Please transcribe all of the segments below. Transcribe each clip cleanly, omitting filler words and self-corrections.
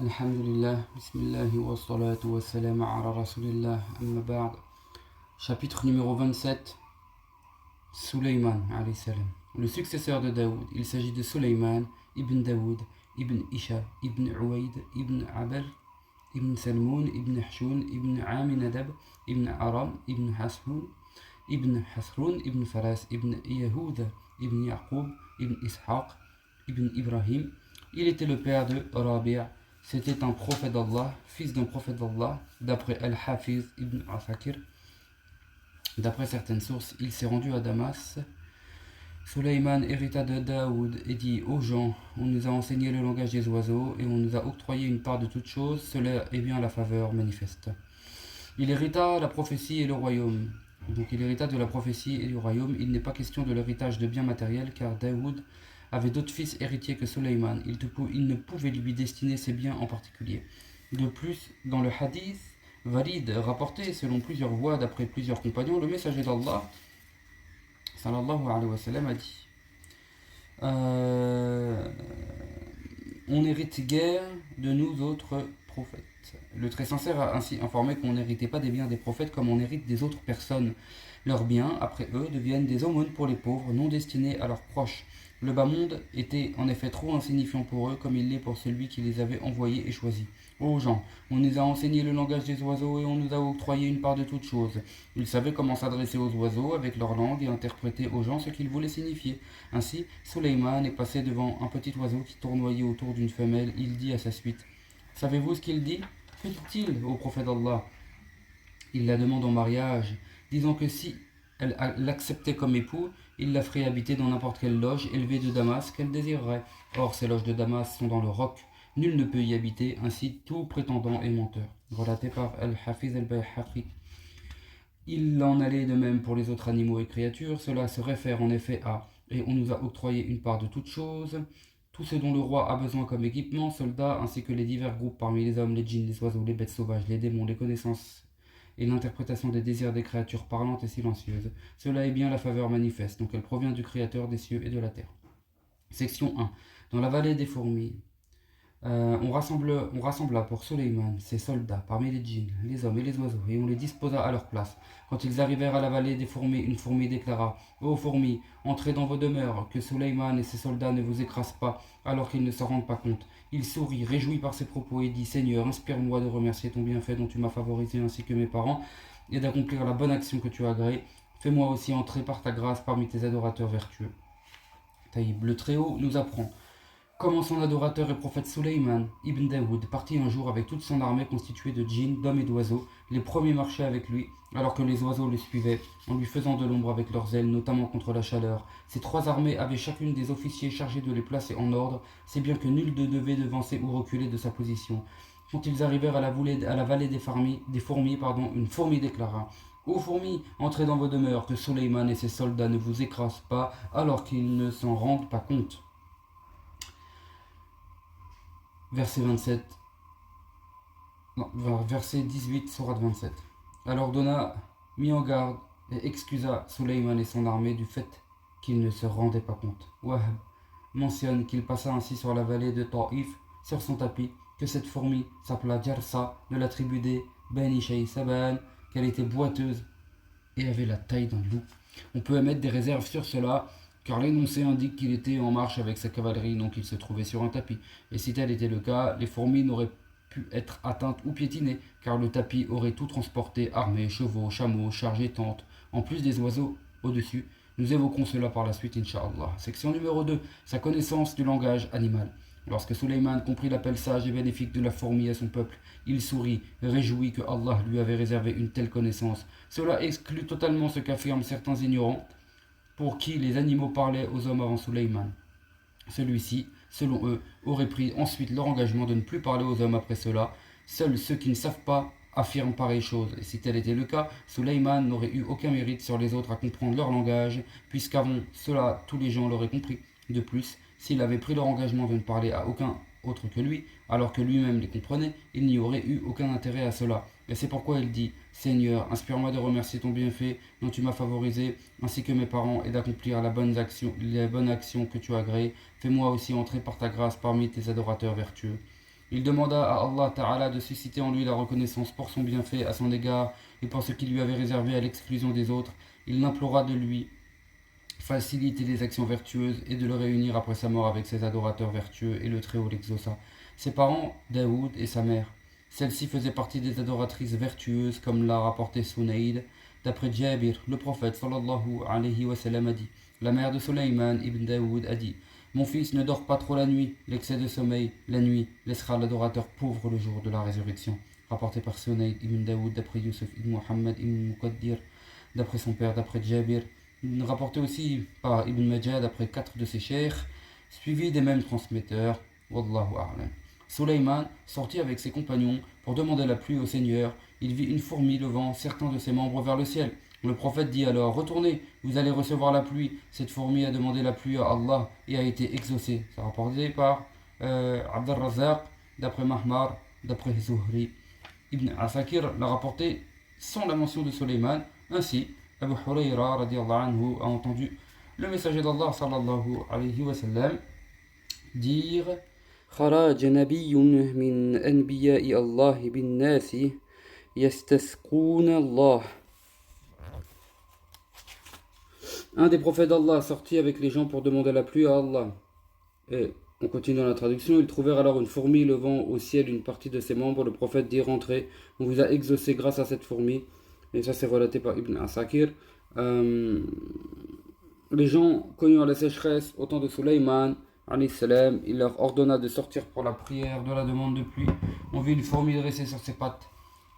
Alhamdulillah, Bismillah wa salatu wa salam ala Rasulillah, amma ba'd. Chapitre numéro 27, Suleyman alayhi salam. Le successeur de Daoud, il s'agit de Suleyman ibn Daoud, ibn Isha, ibn Uwaid, ibn Abel, ibn Salmoun, ibn Hshun, ibn Aminadab, ibn Aram, ibn Hasrun, ibn Faras, ibn Yehuda, ibn Yaqub, ibn Ishaq, ibn Ibrahim. Il était le père de Rabi'. C'était un prophète d'Allah, fils d'un prophète d'Allah, d'après Al-Hafiz ibn Asakir. D'après certaines sources, il s'est rendu à Damas. Suleyman hérita de Daoud et dit aux gens: on nous a enseigné le langage des oiseaux et on nous a octroyé une part de toute chose, cela est bien la faveur manifeste. Il hérita la prophétie et le royaume. Donc il hérita de la prophétie et du royaume. Il n'est pas question de l'héritage de biens matériels, car Daoud avait d'autres fils héritiers que Suleyman. Il ne pouvait lui destiner ses biens en particulier. De plus, dans le hadith valide rapporté selon plusieurs voies d'après plusieurs compagnons, le messager d'Allah sallallahu alayhi wa sallam a dit on n'hérite guère de nous autres prophètes. Le très sincère a ainsi informé qu'on n'héritait pas des biens des prophètes comme on hérite des autres personnes. Leurs biens, après eux, deviennent des aumônes pour les pauvres, non destinés à leurs proches. Le bas monde était en effet trop insignifiant pour eux, comme il l'est pour celui qui les avait envoyés et choisis. Ô gens, on nous a enseigné le langage des oiseaux et on nous a octroyé une part de toute chose. Ils savaient comment s'adresser aux oiseaux avec leur langue et interpréter aux gens ce qu'ils voulaient signifier. Ainsi, Suleyman est passé devant un petit oiseau qui tournoyait autour d'une femelle. Il dit à sa suite: savez-vous ce qu'il dit? Que dit-il au prophète d'Allah? Il la demande en mariage, disant que si elle l'acceptait comme époux, il la ferait habiter dans n'importe quelle loge élevée de Damas qu'elle désirerait. Or, ces loges de Damas sont dans le roc. Nul ne peut y habiter, ainsi tout prétendant est menteur. Relaté par Al-Hafiz al-Bayhaqi. Il en allait de même pour les autres animaux et créatures. Cela se réfère en effet à « et on nous a octroyé une part de toute chose ». Tout ce dont le roi a besoin comme équipement, soldats, ainsi que les divers groupes parmi les hommes, les djinns, les oiseaux, les bêtes sauvages, les démons, les connaissances et l'interprétation des désirs des créatures parlantes et silencieuses. Cela est bien la faveur manifeste, donc elle provient du Créateur des cieux et de la terre. Section 1. Dans la vallée des fourmis, on rassembla pour Suleyman ses soldats parmi les djinns, les hommes et les oiseaux, et on les disposa à leur place. Quand ils arrivèrent à la vallée des fourmis, une fourmi déclara: ô fourmis, entrez dans vos demeures, que Suleyman et ses soldats ne vous écrasent pas, alors qu'ils ne s'en rendent pas compte. Il sourit, réjoui par ses propos, et dit: Seigneur, inspire-moi de remercier ton bienfait dont tu m'as favorisé ainsi que mes parents, et d'accomplir la bonne action que tu as agréée. Fais-moi aussi entrer par ta grâce parmi tes adorateurs vertueux. Taïb, le Très-Haut nous apprend comment son adorateur et prophète Suleyman ibn Daoud partit un jour avec toute son armée constituée de djinns, d'hommes et d'oiseaux. Les premiers marchaient avec lui, alors que les oiseaux le suivaient, en lui faisant de l'ombre avec leurs ailes, notamment contre la chaleur. Ces trois armées avaient chacune des officiers chargés de les placer en ordre, si bien que nul ne devait devancer ou reculer de sa position. Quand ils arrivèrent à la vallée des fourmis, une fourmi déclara: ô fourmis, entrez dans vos demeures, que Suleyman et ses soldats ne vous écrasent pas, alors qu'ils ne s'en rendent pas compte. Verset 27. Verset 18, sourate 27. Alors Donna mit en garde et excusa Suleyman et son armée du fait qu'ils ne se rendaient pas compte. Wahb mentionne qu'il passa ainsi sur la vallée de Taïf sur son tapis, que cette fourmi s'appela Jarsa de la tribu des Bani Shaysaban, qu'elle était boiteuse et avait la taille d'un loup. On peut émettre des réserves sur cela, car l'énoncé indique qu'il était en marche avec sa cavalerie, donc il se trouvait sur un tapis. Et si tel était le cas, les fourmis n'auraient pu être atteintes ou piétinées, car le tapis aurait tout transporté: armées, chevaux, chameaux, charges, tentes, en plus des oiseaux au-dessus. Nous évoquerons cela par la suite, Inch'Allah. Section numéro 2. Sa connaissance du langage animal. Lorsque Suleyman comprit l'appel sage et bénéfique de la fourmi à son peuple, il sourit, réjoui que Allah lui avait réservé une telle connaissance. Cela exclut totalement ce qu'affirment certains ignorants, pour qui les animaux parlaient aux hommes avant Suleyman. Celui-ci, selon eux, aurait pris ensuite leur engagement de ne plus parler aux hommes après cela. Seuls ceux qui ne savent pas affirment pareille chose. Et si tel était le cas, Suleyman n'aurait eu aucun mérite sur les autres à comprendre leur langage, puisqu'avant cela, tous les gens l'auraient compris. De plus, s'il avait pris leur engagement de ne parler à aucun autre que lui, alors que lui-même les comprenait, il n'y aurait eu aucun intérêt à cela. Et c'est pourquoi il dit: Seigneur, inspire-moi de remercier ton bienfait dont tu m'as favorisé, ainsi que mes parents, et d'accomplir les bonnes actions que tu as agréées. Fais-moi aussi entrer par ta grâce parmi tes adorateurs vertueux. Il demanda à Allah Ta'ala de susciter en lui la reconnaissance pour son bienfait à son égard et pour ce qu'il lui avait réservé à l'exclusion des autres. Il implora de lui faciliter les actions vertueuses et de le réunir après sa mort avec ses adorateurs vertueux, et le Très-Haut l'exauça. Ses parents, Daoud et sa mère. Celle-ci faisait partie des adoratrices vertueuses, comme l'a rapporté Sunaïd. D'après Jabir, le prophète sallallahu alayhi wa sallam a dit: la mère de Sulayman ibn Daoud a dit: mon fils ne dort pas trop la nuit, l'excès de sommeil, la nuit, laissera l'adorateur pauvre le jour de la résurrection. Rapporté par Sunaïd ibn Daoud, d'après Yusuf ibn Muhammad ibn Muqaddir, d'après son père, d'après Jabir. Rapporté aussi par Ibn Majah d'après 4 de ses cheikhs, suivi des mêmes transmetteurs. Wallahu a'lam. Sulayman sortit avec ses compagnons pour demander la pluie au Seigneur. Il vit une fourmi levant certains de ses membres vers le ciel. Le prophète dit alors: retournez, vous allez recevoir la pluie. Cette fourmi a demandé la pluie à Allah et a été exaucée. C'est rapporté par Abd al-Razzaq, d'après Mahmar, d'après Zuhri. Ibn Asakir l'a rapporté sans la mention de Sulayman. Ainsi, Abu Hurayra radiallahu anhu a entendu le messager d'Allah sallallahu alayhi wa sallam dire: خرج نبي من أنبياء الله بالناس يستسقون الله. Un des prophètes d'Allah sortit avec les gens pour demander la pluie à Allah. Et on continue dans la traduction. Ils trouvèrent alors une fourmi levant au ciel une partie de ses membres. Le prophète dit: rentrez, on vous a exaucé grâce à cette fourmi. Et ça, c'est relaté par Ibn Asakir. Les gens connurent la sécheresse au temps de Sulayman alayhi salam. Il leur ordonna de sortir pour la prière de la demande de pluie. On vit une fourmi dressée sur ses pattes,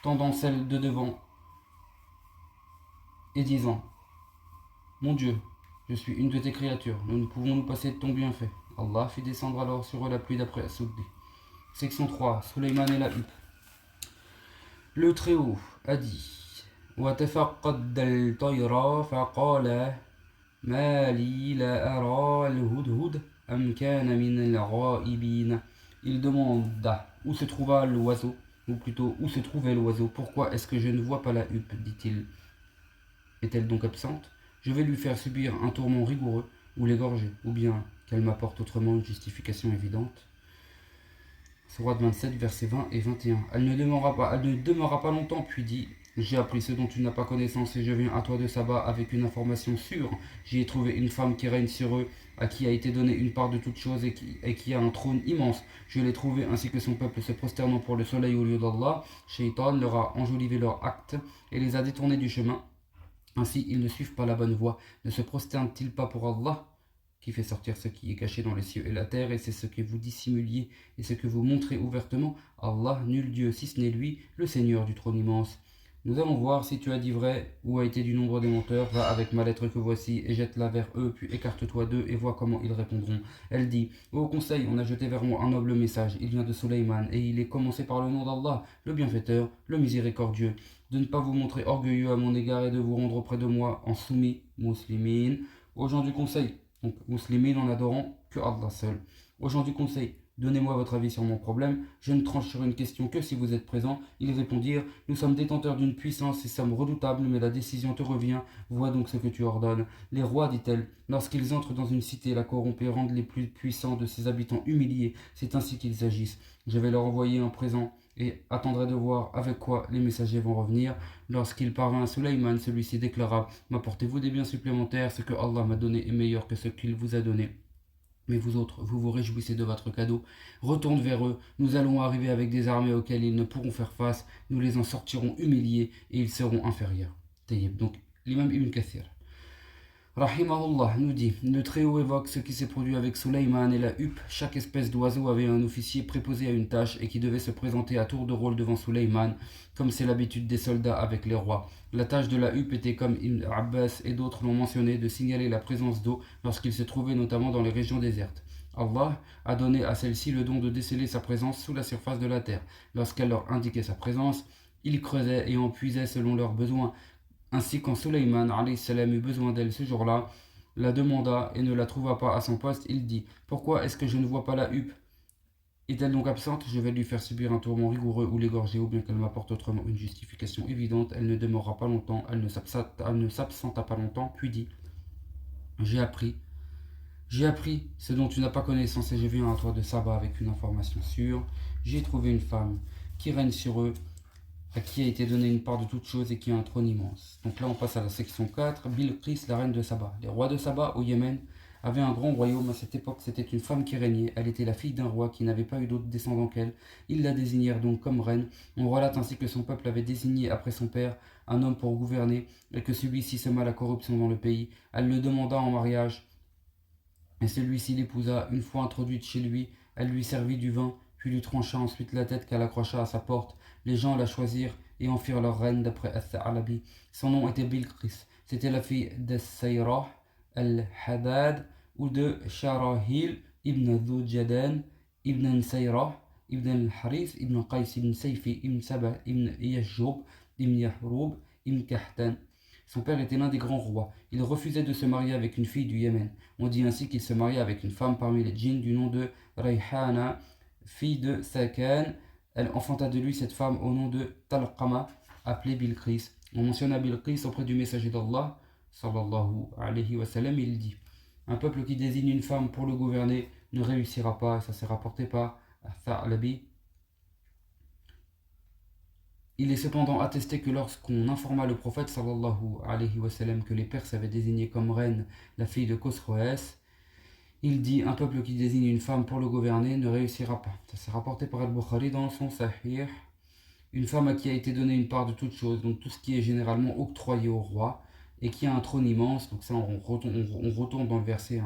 tendant celle de devant, et disant: mon Dieu, je suis une de tes créatures, nous ne pouvons nous passer de ton bienfait. Allah fit descendre alors sur eux la pluie d'après As-Suddi. Section 3. Sulayman et la huppe. Le Très-Haut a dit: وتفقد الطير فقال ما لي لا أرى الهدهد أم كان من الغائبين. Il demanda où se trouva l'oiseau, ou plutôt où se trouvait l'oiseau. Pourquoi est-ce que je ne vois pas la huppe, dit-il. Est-elle donc absente? Je vais lui faire subir un tourment rigoureux, ou l'égorger, ou bien qu'elle m'apporte autrement une justification évidente. Sourate 27, versets 20 et 21. Elle ne demeura pas longtemps, puis dit: j'ai appris ce dont tu n'as pas connaissance, et je viens à toi de Saba avec une information sûre. J'y ai trouvé une femme qui règne sur eux, à qui a été donnée une part de toutes choses, et qui a un trône immense. Je l'ai trouvée ainsi que son peuple se prosternant pour le soleil au lieu d'Allah. Shaitan leur a enjolivé leur acte et les a détournés du chemin. Ainsi, ils ne suivent pas la bonne voie. Ne se prosternent-ils pas pour Allah, qui fait sortir ce qui est caché dans les cieux et la terre, et c'est ce que vous dissimuliez et ce que vous montrez ouvertement? Allah, nul Dieu si ce n'est lui, le Seigneur du trône immense. Nous allons voir si tu as dit vrai ou a été du nombre des menteurs. Va avec ma lettre que voici et jette-la vers eux, puis écarte-toi d'eux et vois comment ils répondront. Elle dit: au conseil, on a jeté vers moi un noble message. Il vient de Sulayman et il est commencé par le nom d'Allah, le bienfaiteur, le miséricordieux. De ne pas vous montrer orgueilleux à mon égard et de vous rendre auprès de moi en soumis, muslimin, aux gens du conseil. Donc, muslimin en adorant que Allah seul. Aux gens du conseil, donnez-moi votre avis sur mon problème. Je ne tranche sur une question que si vous êtes présent. Ils répondirent: nous sommes détenteurs d'une puissance et sommes redoutables, mais la décision te revient. Vois donc ce que tu ordonnes. Les rois, dit-elle, lorsqu'ils entrent dans une cité, la corrompent et rendent les plus puissants de ses habitants humiliés. C'est ainsi qu'ils agissent. Je vais leur envoyer un présent et attendrai de voir avec quoi les messagers vont revenir. Lorsqu'il parvint à Sulayman, celui-ci déclara: m'apportez-vous des biens supplémentaires? Ce que Allah m'a donné est meilleur que ce qu'il vous a donné. Mais vous autres, vous vous réjouissez de votre cadeau. Retourne vers eux, nous allons arriver avec des armées auxquelles ils ne pourront faire face. Nous les en sortirons humiliés et ils seront inférieurs. Tayyib. Donc, l'imam Ibn Kathir, Rahimahullah, nous dit: le Très-Haut évoque ce qui s'est produit avec Sulayman et la huppe. Chaque espèce d'oiseau avait un officier préposé à une tâche et qui devait se présenter à tour de rôle devant Sulayman, comme c'est l'habitude des soldats avec les rois. La tâche de la huppe était, comme Ibn Abbas et d'autres l'ont mentionné, de signaler la présence d'eau lorsqu'il se trouvait notamment dans les régions désertes. Allah a donné à celle-ci le don de déceler sa présence sous la surface de la terre. Lorsqu'elle leur indiquait sa présence, ils creusaient et en puisaient selon leurs besoins. Ainsi, quand Sulayman alayhi salam eut besoin d'elle ce jour-là, la demanda et ne la trouva pas à son poste, il dit: pourquoi est-ce que je ne vois pas la huppe? Est-elle donc absente? Je vais lui faire subir un tourment rigoureux ou l'égorger, ou bien qu'elle m'apporte autrement une justification évidente. Elle ne demeurera pas longtemps, elle ne s'absenta pas longtemps, puis dit: j'ai appris ce dont tu n'as pas connaissance, et je viens à toi de Saba avec une information sûre. j'ai trouvé une femme qui règne sur eux, à qui a été donnée une part de toute chose et qui a un trône immense. Donc là, on passe à la section 4. Bilqis, la reine de Saba. Les rois de Saba, au Yémen, avaient un grand royaume. À cette époque, c'était une femme qui régnait. Elle était la fille d'un roi qui n'avait pas eu d'autres descendants qu'elle. Ils la désignèrent donc comme reine. On relate ainsi que son peuple avait désigné après son père un homme pour gouverner et que celui-ci sema la corruption dans le pays. Elle le demanda en mariage et celui-ci l'épousa. Une fois introduite chez lui, elle lui servit du vin, puis lui trancha ensuite la tête qu'elle accrocha à sa porte. Les gens la choisirent et en firent leur reine d'après Al-Tha'alabi. Son nom était Bilqis. C'était la fille d'As-Sayrah al-Hadad ou de Sharahil ibn Dhul-Jadan ibn Sayrah ibn al-Harith ibn Qais ibn Sayfi ibn Sabah ibn Yashjub ibn Yahroub ibn Kahtan. Son père était l'un des grands rois. Il refusait de se marier avec une fille du Yémen. On dit ainsi qu'il se maria avec une femme parmi les djinns du nom de Rayhana, fille de Sakan. Elle enfanta de lui cette femme au nom de Talqama, appelée Bilqis. On mentionna Bilqis auprès du messager d'Allah, sallallahu alayhi wa sallam, il dit: un peuple qui désigne une femme pour le gouverner ne réussira pas, et ça s'est rapporté par Tha'labi. Il est cependant attesté que lorsqu'on informa le prophète sallallahu alayhi wa sallam que les Perses avaient désigné comme reine la fille de Khosroès, il dit: un peuple qui désigne une femme pour le gouverner ne réussira pas. Ça s'est rapporté par Al-Bukhari dans son Sahih. Une femme à qui a été donnée une part de toute chose, donc tout ce qui est généralement octroyé au roi, et qui a un trône immense. Donc ça, on retourne dans le verset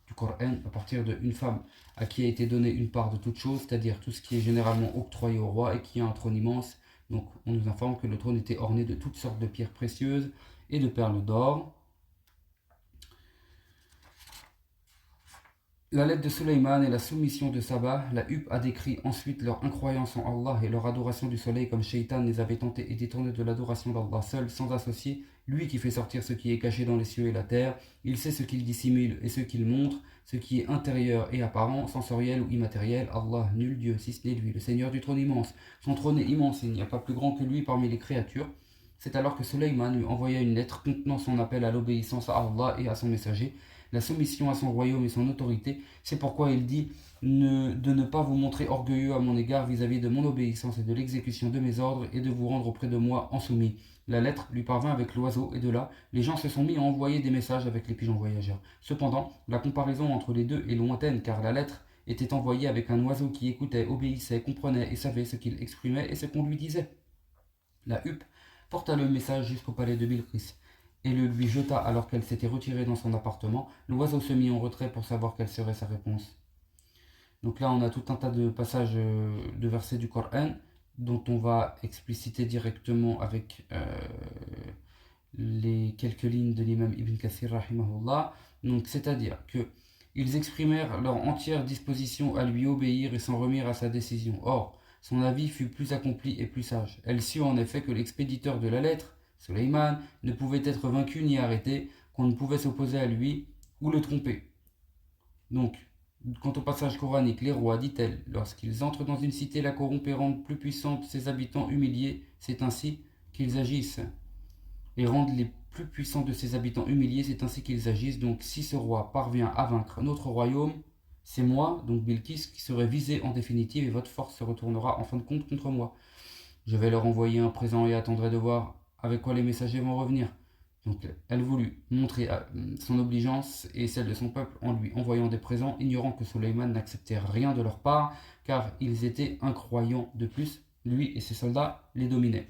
du Coran, à partir d'une femme à qui a été donnée une part de toute chose, c'est-à-dire tout ce qui est généralement octroyé au roi et qui a un trône immense. Donc on nous informe que le trône était orné de toutes sortes de pierres précieuses et de perles d'or. La lettre de Sulayman et la soumission de Saba, la Huppe a décrit ensuite leur incroyance en Allah et leur adoration du soleil comme Shaitan les avait tentés et détournés de l'adoration d'Allah seul, sans associer, lui qui fait sortir ce qui est caché dans les cieux et la terre, il sait ce qu'il dissimule et ce qu'il montre, ce qui est intérieur et apparent, sensoriel ou immatériel, Allah, nul Dieu, si ce n'est lui, le Seigneur du trône immense. Son trône est immense et il n'y a pas plus grand que lui parmi les créatures. C'est alors que Sulayman lui envoya une lettre contenant son appel à l'obéissance à Allah et à son messager, la soumission à son royaume et son autorité. C'est pourquoi il dit de ne pas vous montrer orgueilleux à mon égard vis-à-vis de mon obéissance et de l'exécution de mes ordres et de vous rendre auprès de moi en soumis. La lettre lui parvint avec l'oiseau et de là, les gens se sont mis à envoyer des messages avec les pigeons voyageurs. Cependant, la comparaison entre les deux est lointaine car la lettre était envoyée avec un oiseau qui écoutait, obéissait, comprenait et savait ce qu'il exprimait et ce qu'on lui disait. La Huppe porta le message jusqu'au palais de Bilqis et le lui jeta alors qu'elle s'était retirée dans son appartement. L'oiseau se mit en retrait pour savoir quelle serait sa réponse. Donc là, on a tout un tas de passages de versets du Coran dont on va expliciter directement avec les quelques lignes de l'imam Ibn Kathir rahimahullah. Donc c'est-à-dire que ils exprimèrent leur entière disposition à lui obéir et s'en remirent à sa décision. Or, son avis fut plus accompli et plus sage. Elle sut en effet que l'expéditeur de la lettre, Sulayman, ne pouvait être vaincu ni arrêté, qu'on ne pouvait s'opposer à lui ou le tromper. Donc, quant au passage coranique, les rois, dit-elle, lorsqu'ils entrent dans une cité la corrompent et rendent plus puissante ses habitants humiliés, c'est ainsi qu'ils agissent. Et rendent les plus puissants de ses habitants humiliés, c'est ainsi qu'ils agissent. Donc si ce roi parvient à vaincre notre royaume, c'est moi, donc Bilqis, qui serai visé en définitive et votre force se retournera en fin de compte contre moi. Je vais leur envoyer un présent et attendrai de voir avec quoi les messagers vont revenir. Donc elle voulut montrer son obligeance et celle de son peuple en lui envoyant des présents, ignorant que Sulayman n'acceptait rien de leur part, car ils étaient incroyants. De plus, lui et ses soldats les dominaient.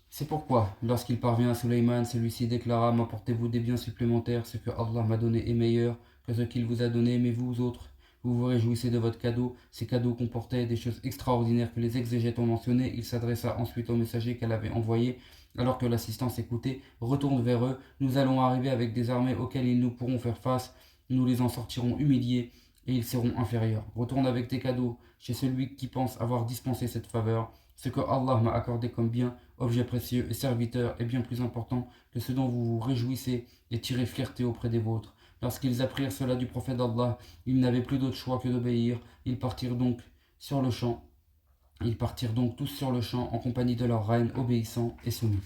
C'est pourquoi, lorsqu'il parvint à Sulayman, celui-ci déclara: m'apportez-vous des biens supplémentaires, ce que Allah m'a donné est meilleur que ce qu'il vous a donné, mais vous autres, vous vous réjouissez de votre cadeau. Ces cadeaux comportaient des choses extraordinaires que les exégètes ont mentionnées. Il s'adressa ensuite au messager qu'elle avait envoyé, alors que l'assistance écoutait: retourne vers eux, nous allons arriver avec des armées auxquelles ils nous pourront faire face, nous les en sortirons humiliés, et ils seront inférieurs. Retourne avec tes cadeaux chez celui qui pense avoir dispensé cette faveur. Ce que Allah m'a accordé comme bien, objet précieux et serviteur, est bien plus important que ce dont vous vous réjouissez et tirez fierté auprès des vôtres. Lorsqu'ils apprirent cela du prophète d'Allah, ils n'avaient plus d'autre choix que d'obéir. Ils partirent donc sur le champ. Ils partirent donc tous sur le champ en compagnie de leur reine, obéissants et soumis.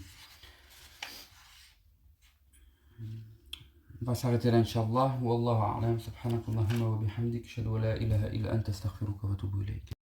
On va s'arrêter là, Inch'Allah. Wallahu a'lam. Subhanakallahumma wa bihamdik. Ashhadu an la ilaha illa anta astaghfiruka wa atubu ilayk.